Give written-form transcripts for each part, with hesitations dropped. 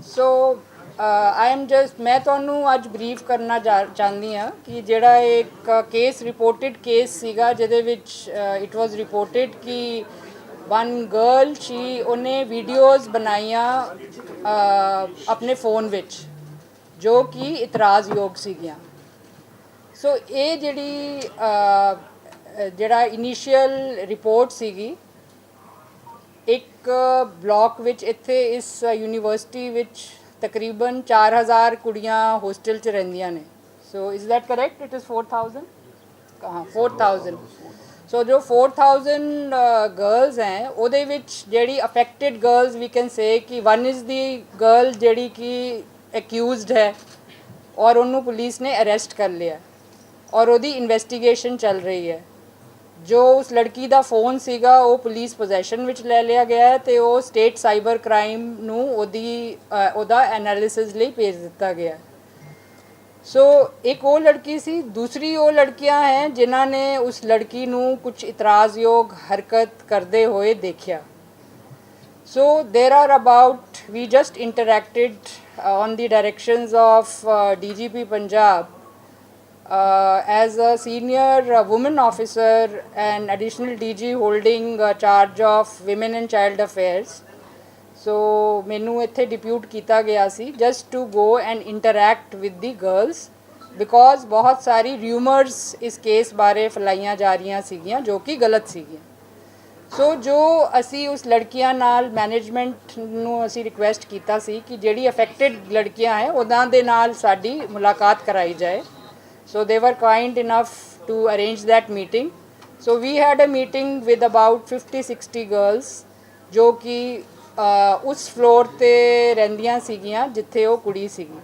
So I am just मैं ਤੁਹਾਨੂੰ ਅੱਜ ਬਰੀਫ ਕਰਨਾ ਚਾਹੁੰਦੀ ਹਾਂ ਕਿ ਜਿਹੜਾ ਇੱਕ ਕੇਸ ਰਿਪੋਰਟਡ ਕੇਸ ਸੀਗਾ ਜਿਹਦੇ ਵਿੱਚ ਇਟ ਵਾਸ ਰਿਪੋਰਟਡ ਕਿ ਵਨ ਗਰਲ ਉਹਨੇ ਵੀਡੀਓਜ਼ ਬਣਾਈਆਂ ਆਪਣੇ ਫੋਨ ਵਿੱਚ ਜੋ ਕਿ ਇਤਰਾਜ਼ਯੋਗ ਸੀਗੀਆਂ। ਸੋ ਇਹ ਜਿਹੜਾ ਇਨੀਸ਼ੀਅਲ ਰਿਪੋਰਟ ਸੀਗੀ एक ब्लॉक विच इत्थे इस यूनीवर्सिटी विच तकरीबन 4000 कुड़ियाँ होस्टल च रहिंदियां ने। So is that correct? It is 4000 हाँ 4000। सो जो 4000 गर्ल्स हैं उहदे विच जेहड़ी affected girls we can say कि वन इज़ दी गर्ल जेहड़ी कि एक्यूज़ड है और उन्होंने पुलिस ने अरेस्ट कर लिया और उहदी इन्वेस्टिगेशन चल रही है। जो उस लड़की का फोन सीगा वो पुलिस पोजैशन विच ले लिया गया है तो वो स्टेट साइबर क्राइम नूं ओदा एनालिसिस लई भेज दिता गया। सो एक वो लड़की सी, दूसरी वो लड़कियां हैं जिन्हां ने उस लड़की नूं कुछ इतराज़योग हरकत करते हुए देखा। So there are about we just interacted on the directions of DGP Punjab as a senior woman officer and additional DG holding charge of women and child affairs. So मैनू इत्थे डिप्यूट किया गया सी just to go and interact with the girls because बहुत सारी rumours इस case बारे फैलाइयां जा रही सीगियां जो कि गलत सीगियां। सो जो असी उस लड़कियां नाल मैनेजमेंट नू असी रिक्वेस्ट किया सी कि जिहड़ी अफेक्टेड लड़कियां हैं उदां दे नाल साडी मुलाकात कराई जाए। So they were kind enough to arrange that meeting. So we had a meeting with about 50-60 girls जो कि उस फ्लोर ते रहिंदियां सीगियां जिथे वो कुड़ी सीगी।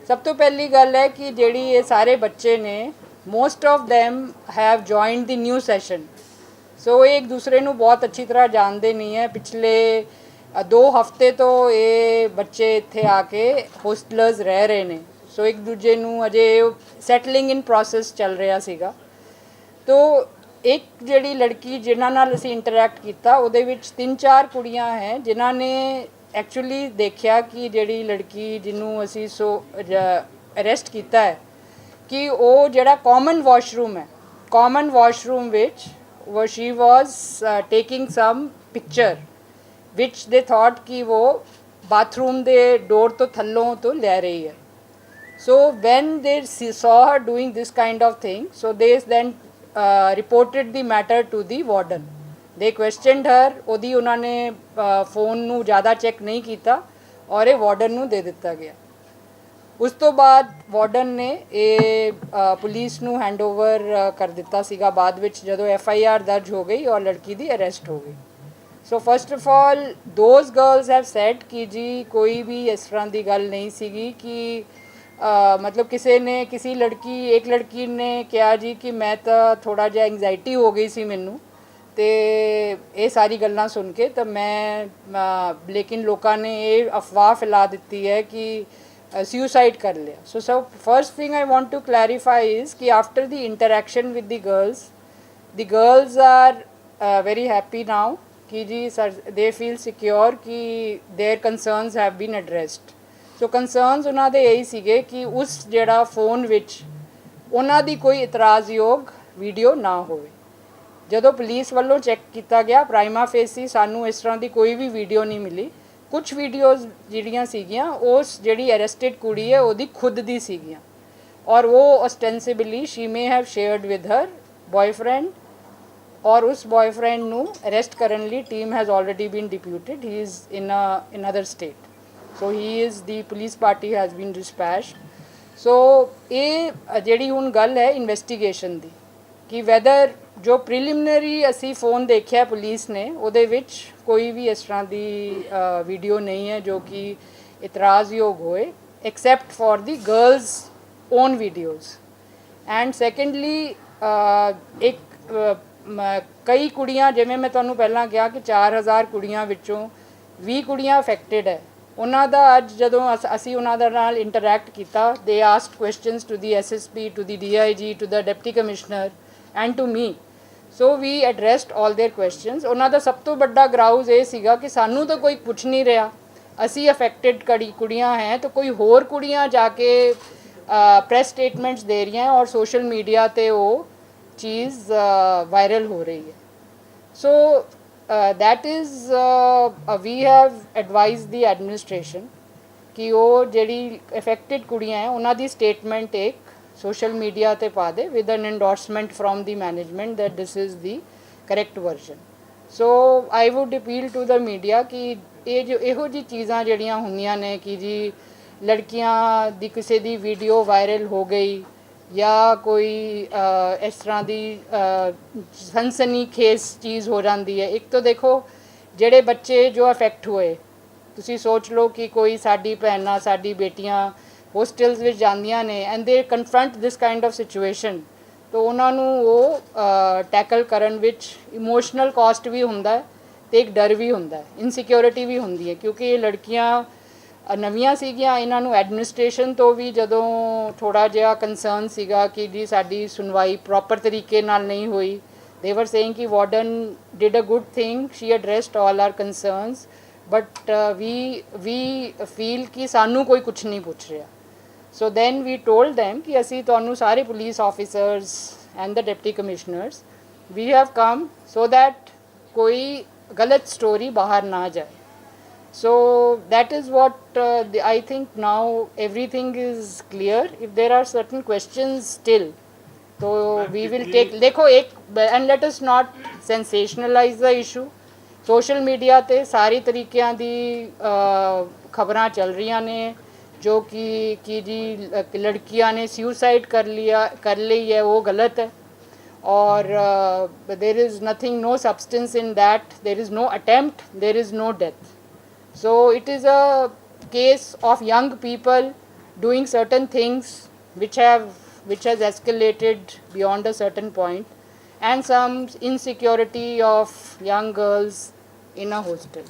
सब तो पहली गल है कि जेड़ी ये सारे बच्चे ने most of them have joined the new session. So एक दूसरे नू बहुत अच्छी तरह जानते नहीं है। पिछले 2 हफ्ते तो ये बच्चे इत्थे आके होस्टलर्स रह रहे हैं। सो एक दूजे नू अजे सैटलिंग इन प्रोसैस चल रहा सीगा। तो एक जिहड़ी लड़की जिन्हां नाल असीं इंटरैक्ट किया उहदे विच 3-4 कुड़ियां हैं जिन्हां ने एक्चुअली देखा कि जिहड़ी लड़की जिन्हों असीं अरेस्ट किया है कि वो जिहड़ा कॉमन वॉशरूम है, कॉमन वॉशरूम विच वो she was taking some picture विच दे थॉट कि वो बाथरूम दे डोर तो थल्लों तो ले रही है। So when they saw her doing this kind of thing, so they then reported the matter to the warden. They questioned her, ओदी उन्होंने फ़ोन नू ज़्यादा चेक नहीं किया और ये वार्डन नू दे दिता गया। उस तो बाद वार्डन ने ये पुलिस नू हैंडओवर कर दिता सीगा बाद विच जदों FIR दर्ज हो गई और लड़की दी अरेस्ट हो गई। So first of all those girls have sad कि जी कोई भी इस तरह की गल नहीं सीगी कि मतलब किसी एक लड़की ने कहा जी कि मैं तो थोड़ा जिहा एंगजाइटी हो गई सी मैनू तो ये सारी गल्लां सुन के तो मैं लेकिन लोगों ने ये अफवाह फैला दी है कि सुसाइड कर लिया। So first thing I want to clarify is कि after the interaction with the girls are very happy now कि जी सर दे फील सिक्योर कि their concerns have been addressed. So concerns उन्होंने यही सीगे कि उस जिहड़ा फोन विच उन्हां दी कोई इतराज़योग वीडियो ना होवे। जदों पुलिस वालों चैक किया गया प्राइमा फेसी सानू इस तरह की कोई भी वीडियो नहीं मिली। कुछ वीडियोज़ जिहड़ियां सीगियां उस जिहड़ी अरेस्टेड कुड़ी है उहदी खुद दी सीगियां और वो ostensibly she may have shared with her boyfriend और उस बॉयफ्रेंड नू अरेस्ट करन लई team has already been deputed. He is in other state. So he is the police party has been dispatched. So ये जेड़ी हुन गल है इन्वेस्टिगेशन दी कि वैदर जो प्रिलिमिनरी असी फ़ोन देखा पुलिस ने उहदे विच कोई भी इस तरह की वीडियो नहीं है जो कि इतराज़योग होए except for the girls own videos. And secondly कई कुड़ियाँ जिवें मैं तुहानूं पहलां कहा कि 4000 कुड़ियाँ विचों 20 कुड़ियाँ अफेक्टेड है। उन्हों का अज जदों असी उन्होंने नाल इंटरैक्ट किया they asked questions to the SSP to the DIG to the deputy commissioner and to me. So we addressed all their questions. उन्हों का सब तो बड़ा ग्राउज ये सीगा कि सानू तो कोई पुछ नहीं रहा ਅਸੀਂ ਅਫੈਕਟਡ ਕੁੜੀਆਂ हैं तो कोई होर कुड़ियाँ जाके प्रेस स्टेटमेंट्स दे रही हैं और सोशल मीडिया ते वो चीज़ वायरल हो रही है. So that is we have advised the administration कि वो ਜਿਹੜੀ ਅਫੈਕਟਡ ਕੁੜੀਆਂ ਹੈ ਉਹਨਾਂ ਦੀ ਸਟੇਟਮੈਂਟ ਇੱਕ ਸੋਸ਼ਲ ਮੀਡੀਆ ਤੇ ਪਾ ਦੇ with an endorsement from the management that this is the correct version. So I would appeal to the media ਕਿ ਇਹ ਜੋ ਇਹੋ ਜਿਹੀ ਚੀਜ਼ਾਂ ਜਿਹੜੀਆਂ ਹੁੰਦੀਆਂ ਨੇ ਕਿ ਜੀ ਲੜਕੀਆਂ ਦੀ ਕਿਸੇ ਦੀ ਵੀਡੀਓ ਵਾਇਰਲ ਹੋ ਗਈ ਜਾਂ ਕੋਈ ਇਸ ਤਰ੍ਹਾਂ ਦੀ ਸਨਸਨੀਖੇਜ਼ ਚੀਜ਼ ਹੋ ਜਾਂਦੀ ਹੈ. ਇੱਕ ਤਾਂ ਦੇਖੋ ਜਿਹੜੇ ਬੱਚੇ ਜੋ ਅਫੈਕਟ ਹੋਏ ਤੁਸੀਂ ਸੋਚ ਲਓ ਕਿ ਕੋਈ ਸਾਡੀ ਭੈਣਾਂ ਸਾਡੀ ਬੇਟੀਆਂ ਹੋਸਟਲਸ ਵਿੱਚ ਜਾਂਦੀਆਂ ਨੇ ਐਂਡ ਦੇ confront this kind of situation ਤਾਂ ਉਹਨਾਂ ਨੂੰ ਉਹ ਟੈਕਲ ਕਰਨ ਵਿੱਚ ਇਮੋਸ਼ਨਲ ਕਾਸਟ ਵੀ ਹੁੰਦਾ ਹੈ ਅਤੇ ਇੱਕ ਡਰ ਵੀ ਹੁੰਦਾ ਹੈ, ਇਨਸਿਕਿਉਰਿਟੀ ਵੀ ਹੁੰਦੀ ਹੈ ਕਿਉਂਕਿ ਇਹ ਲੜਕੀਆਂ ਨਵੀਆਂ ਸੀਗੀਆਂ. ਇਹਨਾਂ ਨੂੰ ਐਡਮਿਨਿਸਟ੍ਰੇਸ਼ਨ ਤੋਂ ਵੀ ਜਦੋਂ ਥੋੜ੍ਹਾ ਜਿਹਾ ਕੰਸਰਨ ਸੀਗਾ ਕਿ ਜੀ ਸਾਡੀ ਸੁਣਵਾਈ ਪ੍ਰੋਪਰ ਤਰੀਕੇ ਨਾਲ ਨਹੀਂ ਹੋਈ. ਦੇ ਵਰ ਸੇਇੰਗ ਕਿ warden did a good thing, she addressed all our concerns but we feel ਕਿ ਸਾਨੂੰ ਕੋਈ ਕੁਛ ਨਹੀਂ ਪੁੱਛ ਰਿਹਾ. So then we told them ਕਿ ਅਸੀਂ ਤੁਹਾਨੂੰ ਸਾਰੇ police officers and the deputy commissioners we have come so that ਕੋਈ ਗਲਤ ਸਟੋਰੀ ਬਾਹਰ ਨਾ ਜਾਏ. So that is what I think now everything is clear. If there are certain questions still, so we will take देखो एक and let us not sensationalize the issue. Social media ਤੇ ਸਾਰੀ ਤਰੀਕਿਆਂ ਦੀ ਖਬਰਾਂ ਚੱਲ ਰਹੀਆਂ ਨੇ ਜੋ ਕਿ ਜੀ ਲੜਕੀਆਂ ਨੇ ਸੁਸਾਈਡ ਕਰ ਲਈ ਹੈ ਉਹ ਗਲਤ ਹੈ और there is nothing, no substance in that. There is no attempt, there is no death. So it is a case of young people doing certain things which has escalated beyond a certain point, and some insecurity of young girls in a hostel.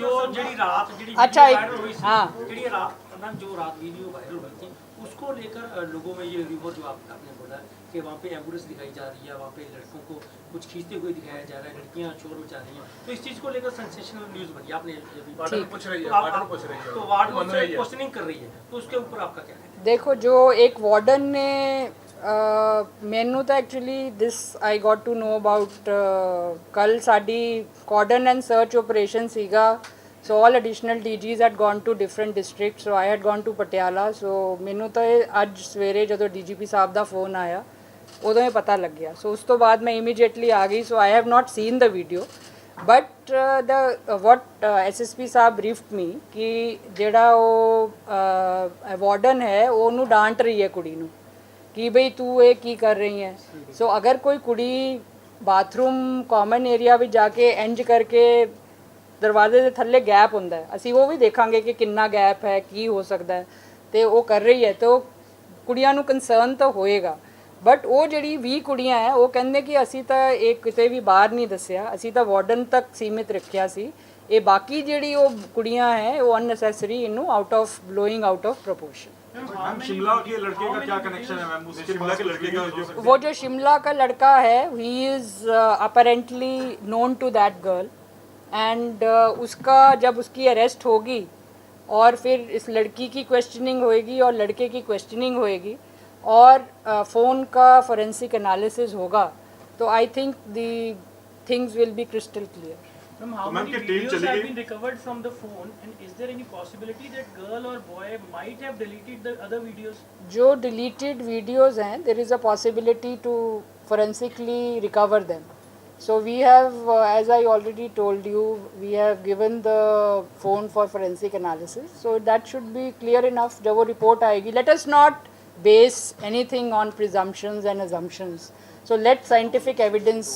जो ਜਿਹੜੀ ਰਾਤ ਜਿਹੜੀ अच्छा, viral हुई थी, हाँ. ਜਿਹੜੀ रात मैम जो रात वीडियो वायरल हुई थी उसको लेकर लोगों में ये रिपोर्ट जो आपने बोला कि वहाँ पे एम्बुलेंस दिखाई जा रही है, वहाँ पे लड़कों को कुछ खींचते हुए दिखाया जा रहा है, लड़कियाँ शोर मचा रही हैं, तो इस चीज़ को लेकर सेंसेशनल न्यूज़ बनी. आपने वार्डन पूछ रही है तो वार्डन क्वेश्चनिंग कर रही है, तो उसके ऊपर आपका क्या है? देखो जो एक वार्डन ने ਮੈਨੂੰ ਤਾਂ actually this I got to know about ਕੱਲ੍ਹ ਸਾਡੀ ਕਾਰਡਨ ਐਂਡ ਸਰਚ ਆਪਰੇਸ਼ਨ ਸੀਗਾ. So all additional DGs had gone to different district. So I had gone to Patiala. So ਮੈਨੂੰ ਤਾਂ ਇਹ ਅੱਜ ਸਵੇਰੇ ਜਦੋਂ ਡੀਜੀਪੀ ਸਾਹਿਬ ਦਾ ਫੋਨ ਆਇਆ ਉਦੋਂ ਇਹ ਪਤਾ ਲੱਗਿਆ. ਸੋ ਉਸ ਤੋਂ ਬਾਅਦ ਮੈਂ ਇਮੀਡੀਏਟਲੀ ਆ ਗਈ. So I have not seen the video but what SSP sahib briefed me ਕਿ ਜਿਹੜਾ ਉਹ ਵਾਰਡਨ ਹੈ ਉਹਨੂੰ ਡਾਂਟ ਰਹੀ ਹੈ ਕੁੜੀ ਨੂੰ ਕਿ ਬਈ ਤੂੰ ਇਹ ਕੀ ਕਰ ਰਹੀ ਹੈ. ਸੋ ਅਗਰ ਕੋਈ ਕੁੜੀ ਬਾਥਰੂਮ ਕਾਮਨ ਏਰੀਆ ਵਿੱਚ ਜਾ ਕੇ ਇੰਜ ਕਰਕੇ ਦਰਵਾਜ਼ੇ ਦੇ ਥੱਲੇ ਗੈਪ ਹੁੰਦਾ ਹੈ ਅਸੀਂ ਉਹ ਵੀ ਦੇਖਾਂਗੇ ਕਿ ਕਿੰਨਾ ਗੈਪ ਹੈ ਕੀ ਹੋ ਸਕਦਾ ਹੈ ਅਤੇ ਉਹ ਕਰ ਰਹੀ ਹੈ ਤਾਂ ਉਹ ਕੁੜੀਆਂ ਨੂੰ ਕੰਸਰਨ ਤਾਂ ਹੋਏਗਾ. ਬਟ ਉਹ ਜਿਹੜੀ 20 ਕੁੜੀਆਂ ਹੈ ਉਹ ਕਹਿੰਦੇ ਕਿ ਅਸੀਂ ਤਾਂ ਇਹ ਕਿਤੇ ਵੀ ਬਾਹਰ ਨਹੀਂ ਦੱਸਿਆ, ਅਸੀਂ ਤਾਂ ਵਾਰਡਨ ਤੱਕ ਸੀਮਿਤ ਰੱਖਿਆ ਸੀ. ਇਹ ਬਾਕੀ ਜਿਹੜੀ ਉਹ ਕੁੜੀਆਂ ਹੈ ਉਹ ਅਨਨੈਸੈਸਰੀ ਇਹਨੂੰ out of blowing out of proportion. Ma'am Shimla के लड़के का क्या कनेक्शन है मैम? उस शिमला के लड़के का जो वो जो शिमला का लड़का है he is apparently known to that girl and उसका जब उसकी अरेस्ट होगी और फिर इस लड़की की क्वेश्चनिंग होएगी और लड़के की क्वेश्चनिंग होएगी और फ़ोन का फोरेंसिक एनालिसिस होगा तो I think the things will be crystal clear. Ma'am, how many videos have been recovered from the phone, and is there any possibility that girl or boy might have deleted the other videos? जो deleted videos हैं there is a possibility to forensically recover them. So we have as I already told you we have given the phone for forensic analysis. So that should be clear enough. जब वो report आएगी, let us not base anything on presumptions and assumptions. So let scientific evidence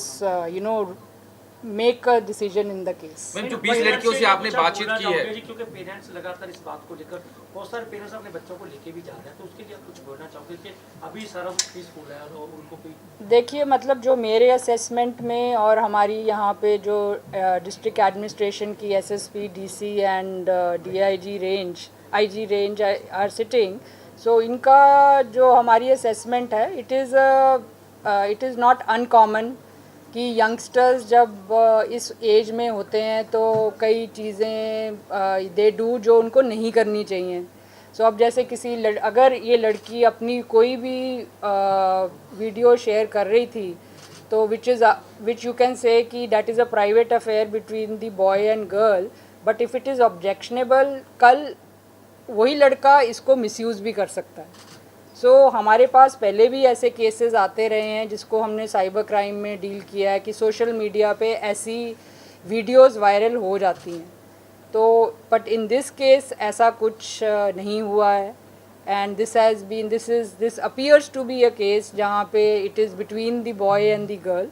make a decision in the case. Ma'am जो 20 लड़कियों से आपने बातचीत की है क्योंकि पेरेंट्स लगातार इस बात को लेकर बहुत सारे पेरेंट्स अपने बच्चों को लेके भी जा रहे हैं, तो उसके लिए आप कुछ बोलना चाहोगे कि अभी सारा कुछ पीसफुल है और उनको कोई देखिए मतलब जो मेरे असेसमेंट में और हमारी यहाँ पे जो डिस्ट्रिक्ट एडमिनिस्ट्रेशन की SSP DC and DIG range IG range are sitting. So इनका जो हमारी असेसमेंट है इट इज़ नॉट अनकॉमन कि यंगस्टर्स जब इस एज में होते हैं तो कई चीज़ें दे डू जो उनको नहीं करनी चाहिए। सो अब जैसे अगर ये लड़की अपनी कोई भी वीडियो शेयर कर रही थी तो विच यू कैन से कि that is a private affair between the boy and girl, but if it is objectionable, कल वही लड़का इसको मिसयूज़ भी कर सकता है। सो हमारे पास पहले भी ऐसे केसेस आते रहे हैं जिसको हमने साइबर क्राइम में डील किया है कि सोशल मीडिया पे ऐसी वीडियोस वायरल हो जाती हैं। तो बट इन दिस केस ऐसा कुछ नहीं हुआ है, and this appears to be a case जहाँ पे it is between the boy and the girl,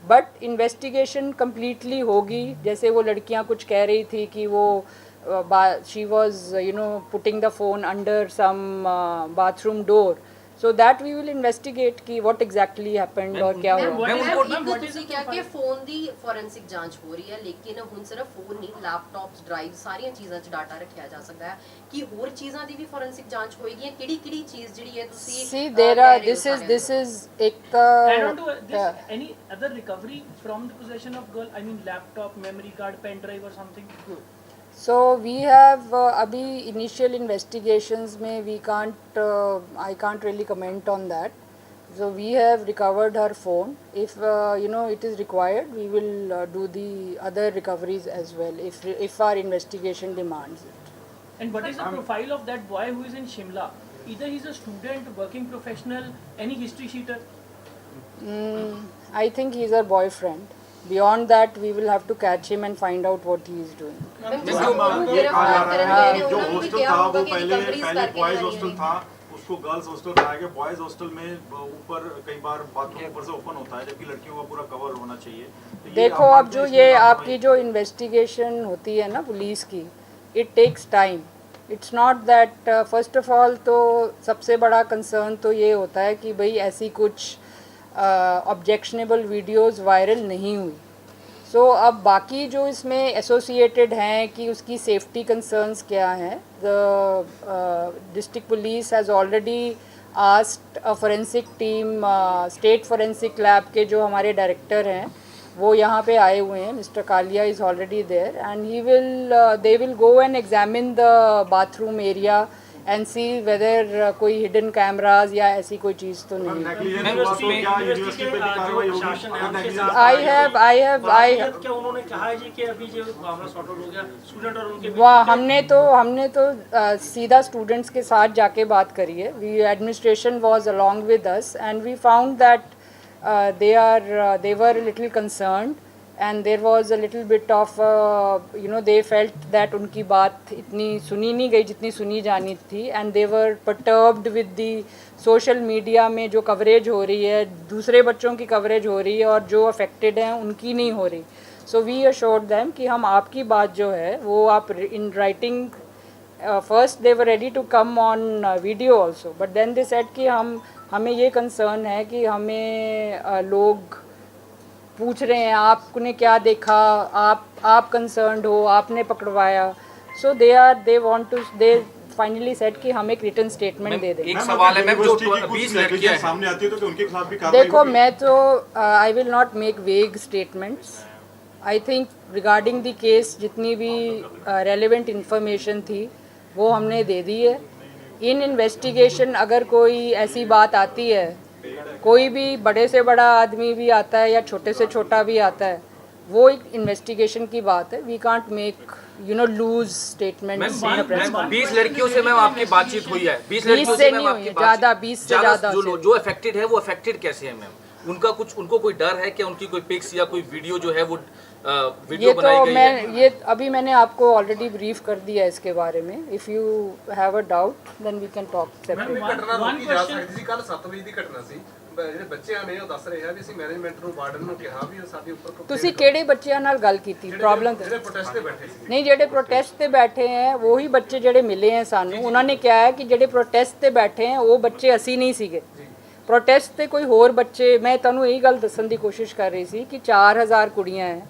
but investigation completely होगी। जैसे वो लड़कियाँ कुछ कह रही थी कि वो she was putting the phone under some bathroom door, so that we will investigate कि what exactly happened और क्या हुआ। ਤੁਸੀਂ ਕਿਹਾ ਕਿ ਫੋਨ ਦੀ ਫੋਰੈਂਸਿਕ ਜਾਂਚ ਹੋ ਰਹੀ ਹੈ, ਲੇਕਿਨ ਹੁਣ ਸਿਰਫ ਫੋਨ ਨਹੀਂ, ਲੈਪਟਾਪਸ, ਡਰਾਈਵ, ਸਾਰੀਆਂ ਚੀਜ਼ਾਂ 'ਚ ਡਾਟਾ ਰੱਖਿਆ ਜਾ ਸਕਦਾ ਹੈ ਕਿ ਹੋਰ ਚੀਜ਼ਾਂ ਦੀ ਵੀ ਫੋਰੈਂਸਿਕ ਜਾਂਚ ਹੋਏਗੀ। ਕਿਹੜੀ ਚੀਜ਼ ਜਿਹੜੀ ਹੈ ਤੁਸੀਂ See, there are this is एक Add on to this, any other recovery from the possession of girl? I mean, laptop, memory card, pen drive, or something. So we have अभी initial investigations में I can't really comment on that. So we have recovered her phone. If it is required, we will do the other recoveries as well if our investigation demands it. And what is the profile of that boy who is in Shimla? Either he's a student, working professional, any history sheeter? I think he's her boyfriend. Beyond that, we will have to catch him and find out what he is doing. ये कहा जा रहा है कि जो hostel था वो पहले बॉयज हॉस्टल था, उसको गर्ल्स हॉस्टल बनाया गया। बॉयज हॉस्टल में ऊपर कई बार बाथरूम ऊपर से ओपन होता है, जबकि लड़कियों का पूरा कवर होना चाहिए। तो देखो अब जो ये आपकी जो इन्वेस्टिगेशन होती है ना पुलिस की, it takes time. It's not that first of all तो सबसे बड़ा कंसर्न तो ये होता है कि भाई ऐसी कुछ ऑब्जेक्शनेबल वीडियोस वायरल नहीं हुई। सो अब बाकी जो इसमें एसोसिएटेड हैं कि उसकी सेफ्टी कंसर्न्स क्या हैं, the district police has already asked a forensic team, state forensic lab के जो हमारे डायरेक्टर हैं वो यहाँ पे आए हुए हैं, mister Kalia is already there, and they will go and examine the bathroom area and see whether कोई hidden cameras या ऐसी कोई चीज़ तो नहीं। क्या उन्होंने कहा है जी कि अभी जो मामला सॉर्ट आउट हो गया स्टूडेंट और उनके वाह, हमने तो सीधा स्टूडेंट्स के साथ जाके बात करी है। We administration was along with us and we found that they were a little concerned and there was a little bit of they felt that उनकी बात इतनी सुनी नहीं गई जितनी सुनी जानी थी, and they were perturbed with the social media में जो कवरेज हो रही है, दूसरे बच्चों की कवरेज हो रही है और जो अफेक्टेड हैं उनकी नहीं हो रही। सो वी assured them कि हम आपकी बात जो है वो आप in writing, first they were ready to come on video also, but then they said कि हमें ये कंसर्न है कि हमें लोग पूछ रहे हैं आपने क्या देखा, आप कंसर्न्ड हो, आपने पकड़वाया। सो दे फाइनली सेट कि हम एक रिटन स्टेटमेंट दे दें। एक सवाल है मैम, जो 20 लड़कियां सामने आती है तो उनके खिलाफ भी कार्रवाई देखो होगी? मैं तो आई विल नॉट मेक वेग statements. I think regarding the case जितनी भी रेलेवेंट इंफॉर्मेशन थी वो हमने दे दी है। इन इन्वेस्टिगेशन अगर कोई ऐसी बात आती है, कोई भी बड़े से बड़ा आदमी भी आता है या छोटे से छोटा भी आता है, वो एक इन्वेस्टिगेशन की बात है। We can't make loose statements. 20 लड़कियों से मैम आपकी बातचीत हुई है? 20 लड़कियों से नहीं हुई, ज़्यादा 20 से ज़्यादा। जो अफेक्टेड है वो अफेक्टेड कैसे है मैम? उनको कोई डर है क्या? उनकी कोई पिक्स या कोई वीडियो जो है वो वीडियो बनाई गई है? ये अभी मैंने आपको ऑलरेडी ब्रीफ कर दिया है इसके बारे में। If you have a doubt then we can talk separately. ਘਟਨਾ ਰੋਕੀ ਜਾ ਸਕਦੀ ਸੀ। ਕੱਲ 7 ਵਜੇ ਦੀ ਘਟਨਾ ਸੀ। ਜਿਹੜੇ ਬੱਚਿਆਂ ਨੇ ਉਹ ਦੱਸ ਰਹੇ ਆ ਵੀ ਅਸੀਂ ਮੈਨੇਜਮੈਂਟ ਨੂੰ ਵਾਰਡਨ ਨੂੰ ਕਿਹਾ ਵੀ ਸਾਡੇ ਉੱਪਰ ਤੁਸੀਂ ਕਿਹੜੇ ਬੱਚਿਆਂ ਨਾਲ ਗੱਲ ਕੀਤੀ? ਪ੍ਰੋਬਲਮ ਜਿਹੜੇ ਪ੍ਰੋਟੈਸਟ ਤੇ ਬੈਠੇ ਸੀ। ਨਹੀਂ, ਜਿਹੜੇ ਪ੍ਰੋਟੈਸਟ ਤੇ ਬੈਠੇ हैं वही बच्चे ਜਿਹੜੇ मिले हैं ਸਾਨੂੰ, ਉਹਨਾਂ ਨੇ ਕਿਹਾ है कि ਜਿਹੜੇ ਪ੍ਰੋਟੈਸਟ ਤੇ ਬੈਠੇ हैं ਉਹ ਬੱਚੇ ਅਸੀਂ ਨਹੀਂ ਸੀਗੇ। ਪ੍ਰੋਟੈਸਟ ਤੇ ਕੋਈ ਹੋਰ ਬੱਚੇ, ਮੈਂ ਤੁਹਾਨੂੰ ਇਹੀ ਗੱਲ ਦੱਸਣ ਦੀ ਕੋਸ਼ਿਸ਼ ਕਰ ਰਹੀ ਸੀ ਕਿ 4000 ਕੁੜੀਆਂ ਹੈ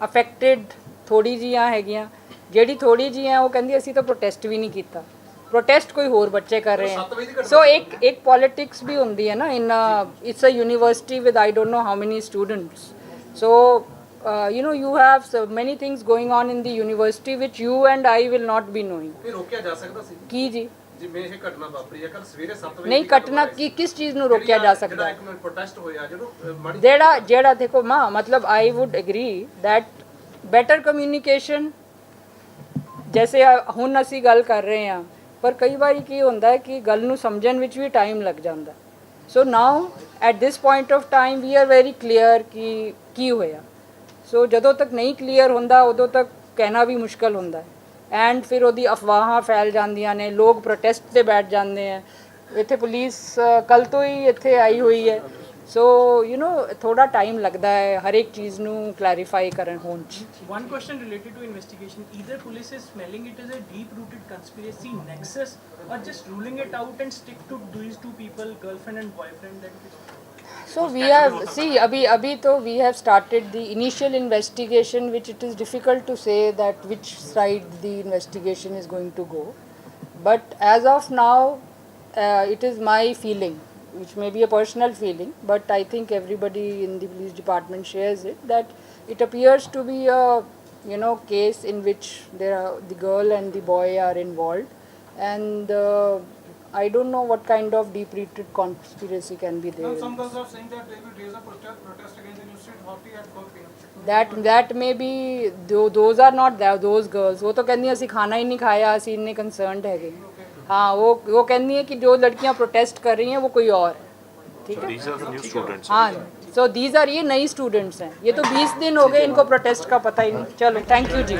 ਅਫੈਕਟਡ, ਥੋੜੀ ਜੀਆਂ ਹੈਗੀਆਂ। ਜਿਹੜੀ ਥੋੜੀ ਜੀਆਂ ਉਹ ਕਹਿੰਦੀ ਅਸੀਂ ਤਾਂ ਪ੍ਰੋਟੈਸਟ ਵੀ ਨਹੀਂ ਕੀਤਾ, प्रोटेस्ट कोई होर बच्चे कर रहे हैं। सो एक पॉलिटिक्स भी होंगी है ना in it's a university with I don't know how many students. So you have so many things going on in the university which you and I will not be knowing. ਇਹ ਰੋਕਿਆ ਜਾ ਸਕਦਾ ਸੀ ਕੀ ਜੀ? ਜਿਵੇਂ ਇਹ ਘਟਨਾ ਵਾਪਰੀ ਹੈ ਕੱਲ ਸਵੇਰੇ 7 ਵਜੇ ਨਹੀਂ, ਘਟਨਾ ਕਿਸ ਚੀਜ਼ ਨੂੰ ਰੋਕਿਆ ਜਾ ਸਕਦਾ ਜਿਹੜਾ ਹੈ? ਇੱਕ ਮਿੰਟ ਪ੍ਰੋਟੈਸਟ ਹੋਇਆ ਜਦੋਂ ਮਾੜੀ ਜਿਹੜਾ ਦੇਖੋ ਮਾਂ, ਮਤਲਬ I would agree that better communication, ਜੈਸੇ ਹੁਣ ਅਸੀਂ ਗੱਲ ਕਰ ਰਹੇ ਹਾਂ, ਪਰ ਕਈ ਵਾਰੀ ਕੀ ਹੁੰਦਾ ਹੈ ਕਿ ਗੱਲ ਨੂੰ ਸਮਝਣ ਵਿੱਚ ਵੀ ਟਾਈਮ ਲੱਗ ਜਾਂਦਾ। So now at this point of time we are very clear ਕਿ ਕੀ ਹੋਇਆ। ਸੋ ਜਦੋਂ ਤੱਕ ਨਹੀਂ ਕਲੀਅਰ ਹੁੰਦਾ ਉਦੋਂ ਤੱਕ ਕਹਿਣਾ ਵੀ ਮੁਸ਼ਕਲ ਹੁੰਦਾ ਹੈ। ਐਂਡ ਫਿਰ ਉਹਦੀ ਅਫਵਾਹਾਂ ਫੈਲ ਜਾਂਦੀਆਂ ਨੇ, ਲੋਕ ਪ੍ਰੋਟੈਸਟ 'ਤੇ ਬੈਠ ਜਾਂਦੇ ਹੈ। ਇੱਥੇ ਪੁਲਿਸ ਕੱਲ ਤੋਂ ਹੀ ਇੱਥੇ ਆਈ ਹੋਈ ਹੈ। ਸੋ ਥੋੜਾ ਟਾਈਮ ਲੱਗਦਾ ਹੈ ਹਰ ਇੱਕ ਚੀਜ਼ ਨੂੰ ਕਲੈਰੀਫਾਈ ਕਰਨ ਹੋਣ 'ਚ। One question related to investigation: either police is smelling it as a deep-rooted conspiracy nexus, or just ruling it out and stick to these two people, girlfriend and boyfriend. So we have abhi to we have started the initial investigation, which it is difficult to say that which side the investigation is going to go. But as of now, it is my feeling, which may be a personal feeling, but I think everybody in the police department shares it, that it appears to be a case in which the girl and the boy are involved, and I don't know what kind of deep-rooted conspiracy can be there. Some girls are saying that they will raise a protest against the New Street Hockey at 4 p.m. That may be those are not those girls. वो तो कहती हैं ਅਸੀਂ ਖਾਣਾ ਹੀ ਨਹੀਂ ਖਾਇਆ, ਅਸੀਂ ਇੰਨੇ ਕੰਸਰਨਡ ਹੈਗੇ। हाँ, वो कहती हैं कि जो लड़कियां प्रोटेस्ट कर रही हैं वो कोई और है। ठीक है, हाँ। सो दीज आर ये नई स्टूडेंट्स हैं, ये तो 20 दिन हो गए इनको प्रोटेस्ट का पता ही नहीं। चलो, थैंक यू जी।